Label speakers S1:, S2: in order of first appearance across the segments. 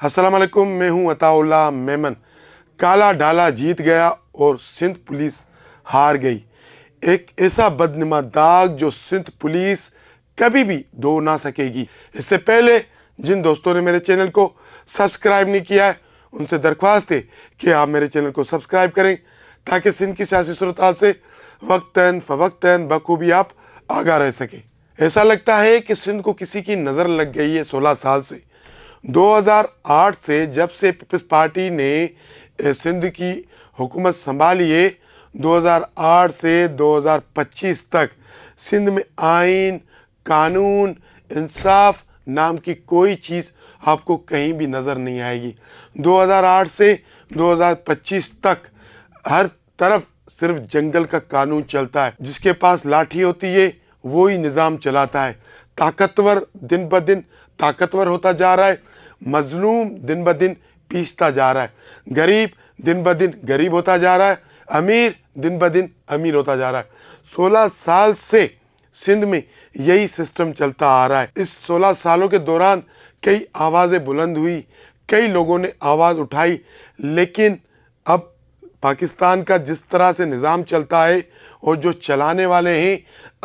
S1: अस्सलाम वालेकुम, मैं हूं अताउल्लाह मेमन। काला डाला जीत गया और सिंध पुलिस हार गई। एक ऐसा बदनुमा दाग जो सिंध पुलिस कभी भी धो ना सकेगी। इससे पहले जिन दोस्तों ने मेरे चैनल को सब्सक्राइब नहीं किया है उनसे दरख्वास्त है कि आप मेरे चैनल को सब्सक्राइब करें ताकि सिंध की सियासी सूरत से वक्तन फ़वक्तन बखूबी आप आगाह रह सकें। ऐसा लगता है कि सिंध को किसी की नज़र लग गई है 16 साल से। 2008 से जब से पीपल्स पार्टी ने सिंध की हुकूमत संभाली है, 2008 से 2025 तक सिंध में आइन, कानून, इंसाफ नाम की कोई चीज़ आपको कहीं भी नज़र नहीं आएगी। 2008 से 2025 तक हर तरफ सिर्फ जंगल का कानून चलता है। जिसके पास लाठी होती है वो ही निज़ाम चलाता है। ताकतवर दिन ब दिन ताकतवर होता जा रहा है, मजलूम दिन ब दिन पीसता जा रहा है, गरीब दिन ब दिन गरीब होता जा रहा है, अमीर दिन ब दिन अमीर होता जा रहा है। 16 साल से सिंध में यही सिस्टम चलता आ रहा है। इस 16 सालों के दौरान कई आवाज़ें बुलंद हुई, कई लोगों ने आवाज़ उठाई, लेकिन अब पाकिस्तान का जिस तरह से निज़ाम चलता है और जो चलाने वाले हैं,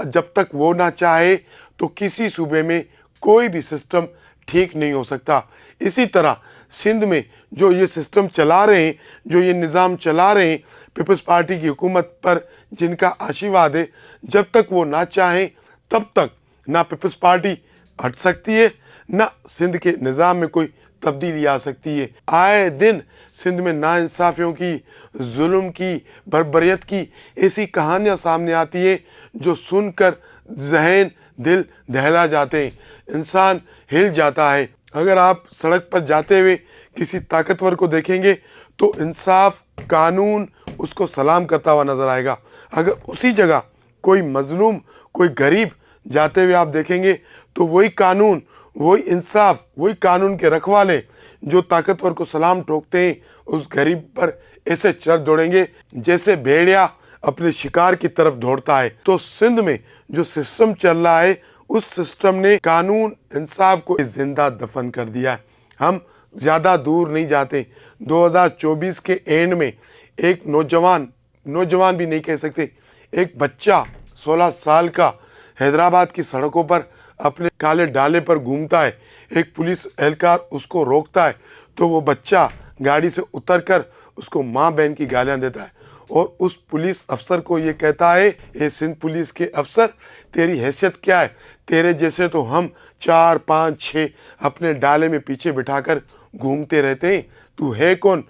S1: जब तक वो ना चाहे तो किसी सूबे में कोई भी सिस्टम ठीक नहीं हो सकता। इसी तरह सिंध में जो ये सिस्टम चला रहे हैं, जो ये निज़ाम चला रहे हैं, पीपल्स पार्टी की हुकूमत पर जिनका आशीर्वाद है, जब तक वो ना चाहें तब तक ना पीपल्स पार्टी हट सकती है, ना सिंध के निज़ाम में कोई तब्दीली आ सकती है। आए दिन सिंध में नाइंसाफ़ियों की, जुल्म की, बर्बरियत की ऐसी कहानियाँ सामने आती है जो सुनकर जहन दिल दहला जाते हैं, इंसान हिल जाता है। अगर आप सड़क पर जाते हुए किसी ताकतवर को देखेंगे तो इंसाफ, कानून उसको सलाम करता हुआ नज़र आएगा। अगर उसी जगह कोई मजलूम, कोई गरीब जाते हुए आप देखेंगे तो वही कानून, वही इंसाफ, वही कानून के रखवाले जो ताकतवर को सलाम ठोकते हैं, उस गरीब पर ऐसे चढ़ दौड़ेंगे जैसे भेड़िया अपने शिकार की तरफ दौड़ता है। तो सिंध में जो सिस्टम चल रहा है, उस सिस्टम ने कानून, इंसाफ को जिंदा दफन कर दिया है। हम ज़्यादा दूर नहीं जाते, 2024 के एंड में एक नौजवान भी नहीं कह सकते, एक बच्चा 16 साल का हैदराबाद की सड़कों पर अपने काले डाले पर घूमता है। एक पुलिस एहलकार उसको रोकता है तो वो बच्चा गाड़ी से उतरकर उसको माँ बहन की गालियाँ देता है और उस पुलिस अफसर को ये कहता है, ये सिंध पुलिस के अफसर, तेरी हैसियत क्या है? तेरे जैसे तो हम 4, 5, 6 अपने डाले में पीछे बिठाकर घूमते रहते हैं, तू है कौन?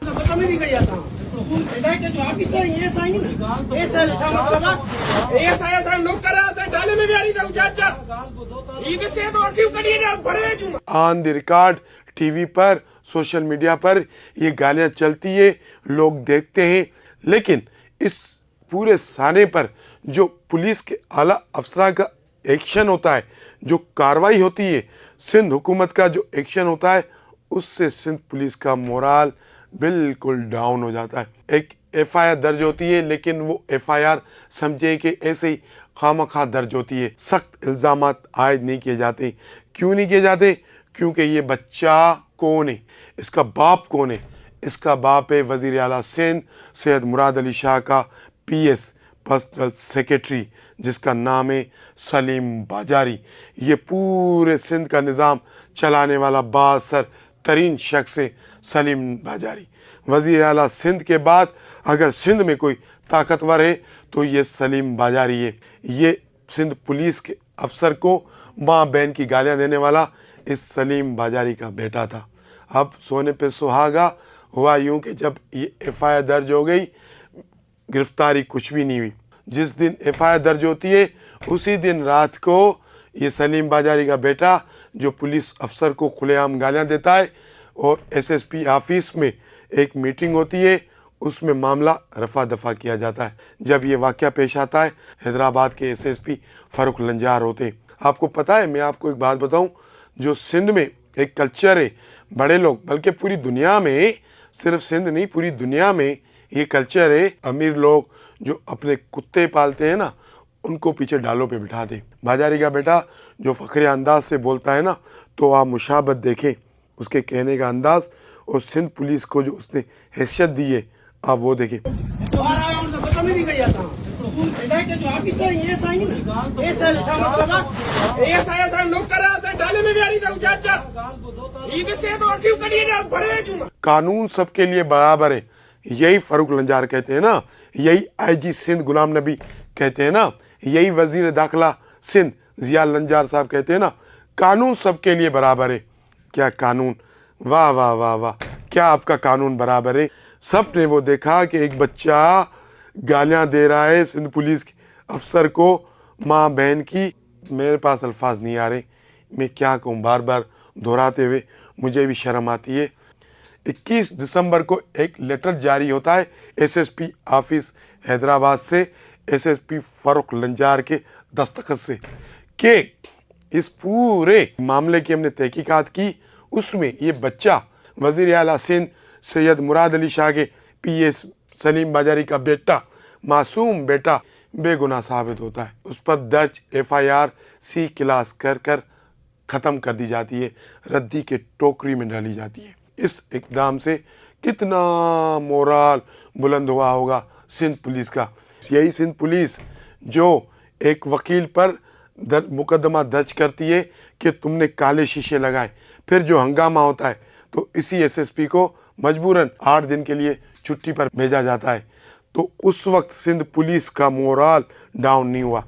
S1: ऑन द रिकॉर्ड टीवी पर, सोशल मीडिया पर ये गालियाँ चलती है, लोग देखते हैं, लेकिन इस पूरे साने पर जो पुलिस के आला अफसरां का एक्शन होता है, जो कार्रवाई होती है, सिंध हुकूमत का जो एक्शन होता है, उससे सिंध पुलिस का मोराल बिल्कुल डाउन हो जाता है। एक एफआईआर दर्ज होती है, लेकिन वो एफआईआर समझे कि ऐसे ही खामखा दर्ज होती है, सख्त इल्ज़ामात आयद नहीं किए जाते। क्यों नहीं किए जाते? क्योंकि ये बच्चा कौन है, इसका बाप कौन है? इसका बाप है वज़ीर आला सिंध सैयद मुराद अली शाह का पीएस पर्सनल सेक्रेटरी, जिसका नाम है सलीम बाजारी। ये पूरे सिंध का निज़ाम चलाने वाला बासर तरीन शख्स है सलीम बाजारी। वज़ीर आला सिंध के बाद अगर सिंध में कोई ताकतवर है तो ये सलीम बाजारी है। ये सिंध पुलिस के अफसर को माँ बहन की गालियाँ देने वाला इस सलीम बाजारी का बेटा था। अब सोने पे सुहागा हुआ यूँ कि जब ये एफआईआर दर्ज हो गई, गिरफ्तारी कुछ भी नहीं हुई। जिस दिन एफआईआर दर्ज होती है उसी दिन रात को ये सलीम बाजारी का बेटा, जो पुलिस अफसर को खुलेआम गालियाँ देता है, और एसएसपी ऑफिस में एक मीटिंग होती है, उसमें मामला रफा दफा किया जाता है। जब ये वाक़या पेश आता है, हैदराबाद के एसएसपी फ़ारूक लंजार होते हैं। आपको पता है, मैं आपको एक बात बताऊं, जो सिंध में एक कल्चर है, बड़े लोग, बल्कि पूरी दुनिया में, सिर्फ सिंध नहीं पूरी दुनिया में ये कल्चर है, अमीर लोग जो अपने कुत्ते पालते हैं ना, उनको पीछे डालों पे बिठा दे। बाजारी का बेटा जो फ़खरे अंदाज से बोलता है ना, तो आप मुशाबत देखें उसके कहने का अंदाज और सिंध पुलिस को जो उसने हैसियत दी है, आप वो देखें। कानून सबके लिए बराबर है, यही फारूक लंजार कहते हैं ना, यही आईजी सिंध गुलाम नबी कहते हैं ना, यही वजीर दाखिला सिंध जिया लंजार साहब कहते हैं ना, कानून सबके लिए बराबर है। क्या कानून, वाह वाह वाह वाह, क्या आपका कानून बराबर है। सब ने वो देखा कि एक बच्चा गालियां दे रहा है सिंध पुलिस के अफसर को, माँ बहन की। मेरे पास अल्फाज नहीं आ रहे, मैं क्या कहूँ, बार बार दोहराते हुए मुझे भी शर्म आती है। 21 दिसंबर को एक लेटर जारी होता है एसएसपी ऑफिस हैदराबाद से, एसएसपी फारूक लंजार के दस्तखत से, कि इस पूरे मामले की हमने तहकीकात की। उसमें ये बच्चा वज़ीर आला सिंध सैयद मुराद अली शाह के पीए सलीम बाजारी का बेटा, मासूम बेटा, बेगुनाह साबित होता है। उस पर दर्ज एफआईआर सी क्लास कर कर ख़त्म कर दी जाती है, रद्दी के टोकरी में डाली जाती है। इस इक़दाम से कितना मोराल बुलंद हुआ होगा सिंध पुलिस का। यही सिंध पुलिस जो एक वकील पर मुकदमा दर्ज करती है कि तुमने काले शीशे लगाए, फिर जो हंगामा होता है तो इसी एसएसपी को मजबूरन 8 दिन के लिए छुट्टी पर भेजा जाता है। तो उस वक्त सिंध पुलिस का मोराल डाउन नहीं हुआ।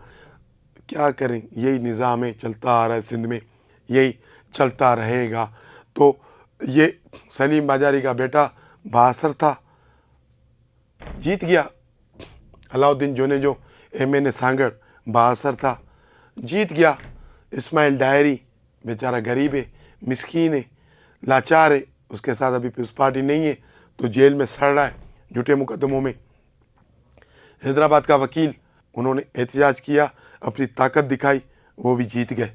S1: क्या करें, यही निज़ाम है, चलता आ रहा है सिंध में, यही चलता रहेगा। तो ये सलीम बाजारी का बेटा 72 था, जीत गया। अलाउद्दीन जोनेजो एमएनए सांगड़ 72 था, जीत गया। इस्माइल डायरी बेचारा गरीब है, मिस्कीन है, लाचार है, उसके साथ अभी पीपल्स पार्टी नहीं है, तो जेल में सड़ रहा है झूठे मुकदमों में। हैदराबाद का वकील, उन्होंने एहतजाज किया, अपनी ताकत दिखाई, वो भी जीत गए।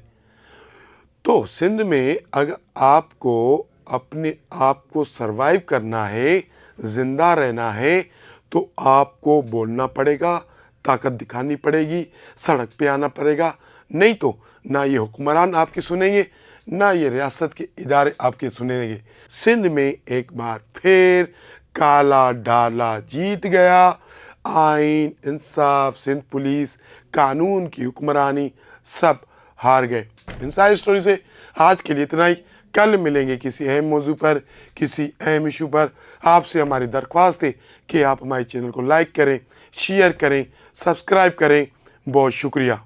S1: तो सिंध में अगर आपको अपने आप को सरवाइव करना है, जिंदा रहना है, तो आपको बोलना पड़ेगा, ताकत दिखानी पड़ेगी, सड़क पे आना पड़ेगा। नहीं तो ना ये हुक्मरान आपकी सुनेंगे, ना ये रियासत के इदारे आपके सुनेंगे। सिंध में एक बार फिर काला डाला जीत गया। आइन, इंसाफ, सिंध पुलिस, कानून की हुक्मरानी सब हार गए। इन सारी स्टोरी से आज के लिए इतना ही। कल मिलेंगे किसी अहम मौजू पर, किसी अहम इशू पर। आपसे हमारी दरख्वास्त है कि आप हमारे चैनल को लाइक करें, शेयर करें, सब्सक्राइब करें। बहुत शुक्रिया।